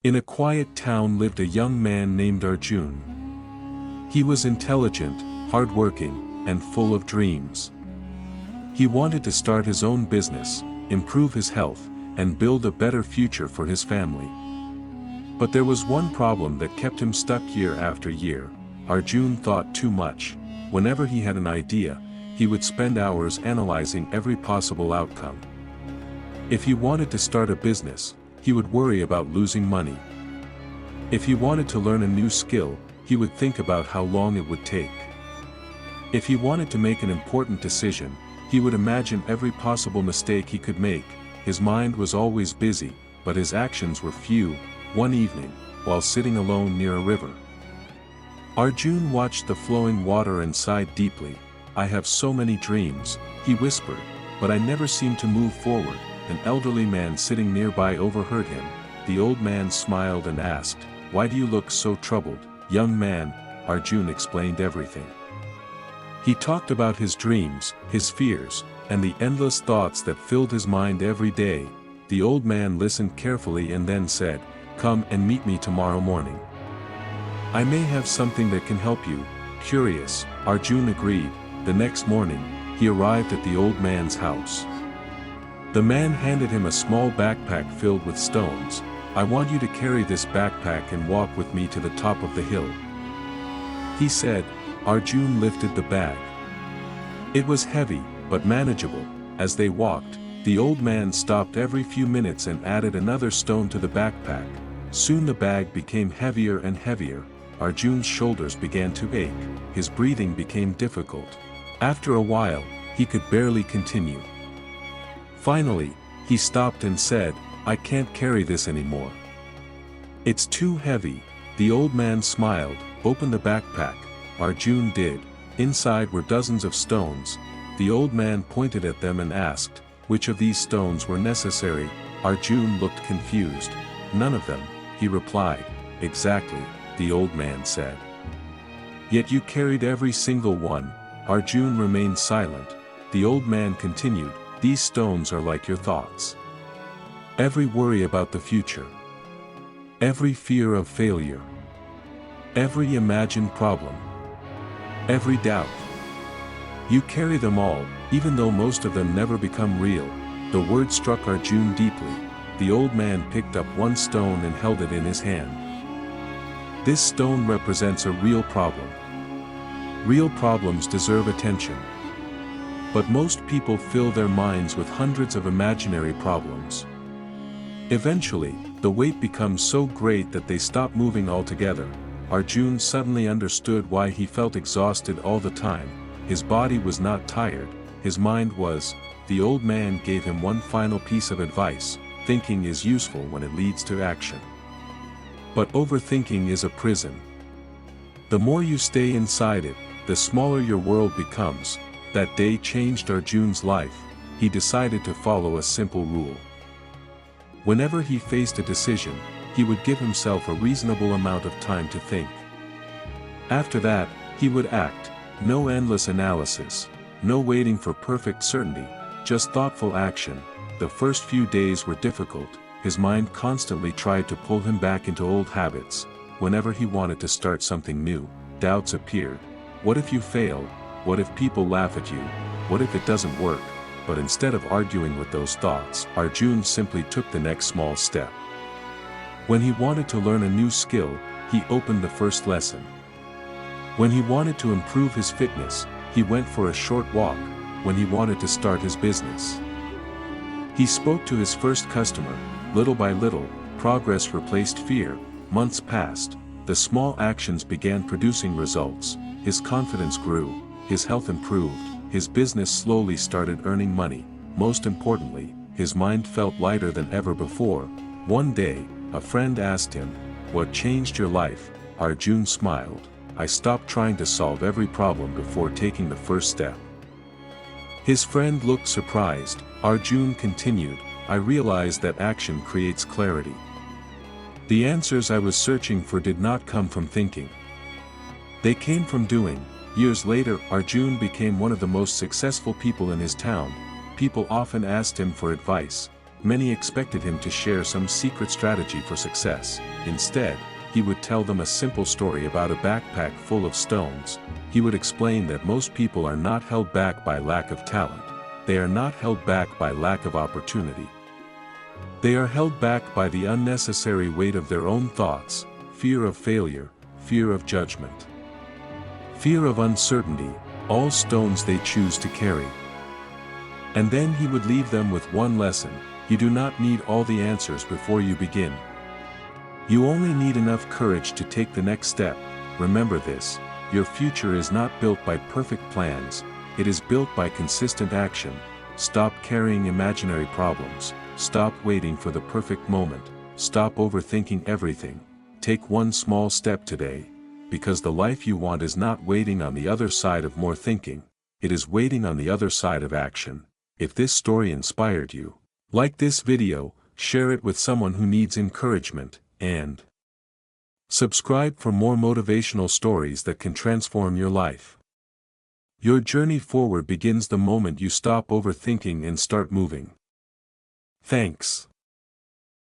In a quiet town lived a young man named Arjun. He was intelligent, hardworking, and full of dreams. He wanted to start his own business, improve his health, and build a better future for his family. But there was one problem that kept him stuck year after year. Arjun thought too much. Whenever he had an idea, he would spend hours analyzing every possible outcome. If he wanted to start a business, he would worry about losing money. If he wanted to learn a new skill, he would think about how long it would take. If he wanted to make an important decision, he would imagine every possible mistake he could make. His mind was always busy, but his actions were few. One evening, while sitting alone near a river, Arjun watched the flowing water and sighed deeply. "I have so many dreams," he whispered, "but I never seem to move forward." An elderly man sitting nearby overheard him. The old man smiled and asked, "Why do you look so troubled, young man?" Arjun explained everything. He talked about his dreams, his fears, and the endless thoughts that filled his mind every day. The old man listened carefully and then said, "Come and meet me tomorrow morning. I may have something that can help you." Curious, Arjun agreed. The next morning, he arrived at the old man's house. The man handed him a small backpack filled with stones. "I want you to carry this backpack and walk with me to the top of the hill," he said. Arjun lifted the bag. It was heavy, but manageable. As they walked, the old man stopped every few minutes and added another stone to the backpack. Soon the bag became heavier and heavier. Arjun's shoulders began to ache. His breathing became difficult. After a while, he could barely continue. Finally, he stopped and said, "I can't carry this anymore. It's too heavy." The old man smiled, opened the backpack. Arjun did. Inside were dozens of stones. The old man pointed at them and asked, which of these stones were necessary. Arjun looked confused. "None of them," he replied. "Exactly," the old man said. "Yet you carried every single one." Arjun remained silent. The old man continued, "These stones are like your thoughts. Every worry about the future. Every fear of failure. Every imagined problem. Every doubt. You carry them all, even though most of them never become real." The word struck Arjun deeply. The old man picked up one stone and held it in his hand. "This stone represents a real problem. Real problems deserve attention. But most people fill their minds with hundreds of imaginary problems. Eventually, the weight becomes so great that they stop moving altogether." Arjun suddenly understood why he felt exhausted all the time. His body was not tired, his mind was. The old man gave him one final piece of advice: thinking is useful when it leads to action. But overthinking is a prison. The more you stay inside it, the smaller your world becomes. That day changed Arjun's life. He decided to follow a simple rule. Whenever he faced a decision, he would give himself a reasonable amount of time to think. After that, he would act. No endless analysis, no waiting for perfect certainty, just thoughtful action. The first few days were difficult. His mind constantly tried to pull him back into old habits. Whenever he wanted to start something new, doubts appeared. What if you fail? What if people laugh at you? What if it doesn't work? But instead of arguing with those thoughts, Arjun simply took the next small step. When he wanted to learn a new skill, he opened the first lesson. When he wanted to improve his fitness, he went for a short walk. When he wanted to start his business, he spoke to his first customer. Little by little, progress replaced fear. Months passed. The small actions began producing results. His confidence grew. His health improved. His business slowly started earning money. Most importantly, his mind felt lighter than ever before. One day, a friend asked him, "What changed your life?" Arjun smiled. "I stopped trying to solve every problem before taking the first step." His friend looked surprised. Arjun continued, "I realized that action creates clarity. The answers I was searching for did not come from thinking. They came from doing." Years later, Arjun became one of the most successful people in his town. People often asked him for advice. Many expected him to share some secret strategy for success. Instead, he would tell them a simple story about a backpack full of stones. He would explain that most people are not held back by lack of talent. They are not held back by lack of opportunity. They are held back by the unnecessary weight of their own thoughts, fear of failure, fear of judgment, fear of uncertainty, all stones they choose to carry. And then he would leave them with one lesson: you do not need all the answers before you begin. You only need enough courage to take the next step. Remember this: your future is not built by perfect plans, it is built by consistent action. Stop carrying imaginary problems, stop waiting for the perfect moment, stop overthinking everything. Take one small step today, because the life you want is not waiting on the other side of more thinking, it is waiting on the other side of action. If this story inspired you, like this video, share it with someone who needs encouragement, and subscribe for more motivational stories that can transform your life. Your journey forward begins the moment you stop overthinking and start moving. Thanks.